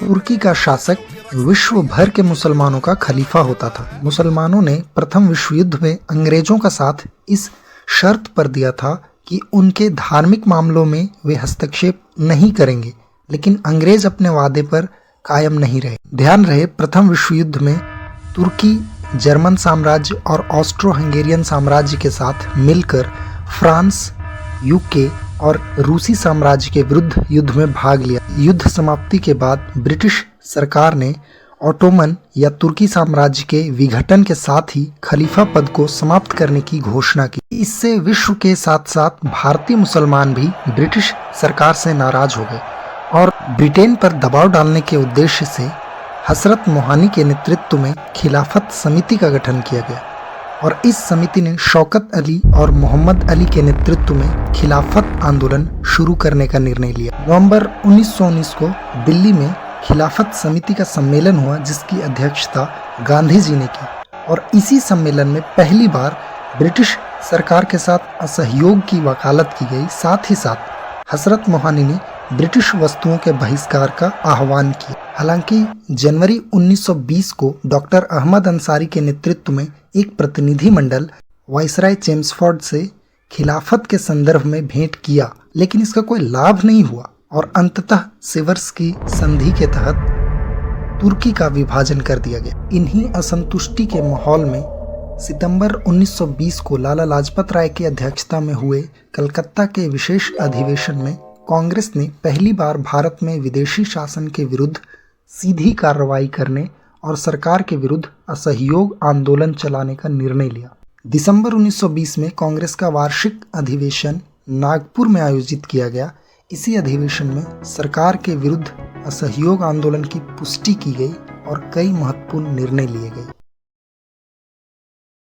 तुर्की का शासक विश्व भर के मुसलमानों का खलीफा होता था। मुसलमानों ने प्रथम विश्व युद्ध में अंग्रेजों का साथ इस शर्त पर दिया था कि उनके धार्मिक मामलों में वे हस्तक्षेप नहीं करेंगे, लेकिन अंग्रेज अपने वादे पर कायम नहीं रहे। ध्यान रहे, प्रथम विश्व युद्ध में तुर्की जर्मन साम्राज्य और ऑस्ट्रो हंगेरियन साम्राज्य के साथ मिलकर फ्रांस, यूके और रूसी साम्राज्य के विरुद्ध युद्ध में भाग लिया। युद्ध समाप्ति के बाद ब्रिटिश सरकार ने ऑटोमन या तुर्की साम्राज्य के विघटन के साथ ही खलीफा पद को समाप्त करने की घोषणा की। इससे विश्व के साथ साथ भारतीय मुसलमान भी ब्रिटिश सरकार से नाराज हो गए और ब्रिटेन पर दबाव डालने के उद्देश्य से हजरत मोहानी के नेतृत्व में खिलाफत समिति का गठन किया गया और इस समिति ने शौकत अली और मोहम्मद अली के नेतृत्व में खिलाफत आंदोलन शुरू करने का निर्णय लिया। नवंबर 1919 को दिल्ली में खिलाफत समिति का सम्मेलन हुआ, जिसकी अध्यक्षता गांधी जी ने की और इसी सम्मेलन में पहली बार ब्रिटिश सरकार के साथ असहयोग की वकालत की गई। साथ ही साथ हजरत मोहानी ने ब्रिटिश वस्तुओं के बहिष्कार का आह्वान किया। हालांकि जनवरी 1920 को डॉक्टर अहमद अंसारी के नेतृत्व में एक प्रतिनिधि मंडल वाइसराय चेम्सफोर्ड से खिलाफत के संदर्भ में भेंट किया, लेकिन इसका कोई लाभ नहीं हुआ और अंततः सिवर्स की संधि के तहत तुर्की का विभाजन कर दिया गया। इन्हीं असंतुष्टि के माहौल में सितंबर 1920 को लाला लाजपत राय की अध्यक्षता में हुए कलकत्ता के विशेष अधिवेशन में कांग्रेस ने पहली बार भारत में विदेशी शासन के विरुद्ध सीधी कार्रवाई करने और सरकार के विरुद्ध असहयोग आंदोलन चलाने का निर्णय लिया। दिसंबर 1920 में कांग्रेस का वार्षिक अधिवेशन नागपुर में आयोजित किया गया। इसी अधिवेशन में सरकार के विरुद्ध असहयोग आंदोलन की पुष्टि की गई और कई महत्वपूर्ण निर्णय लिए गए।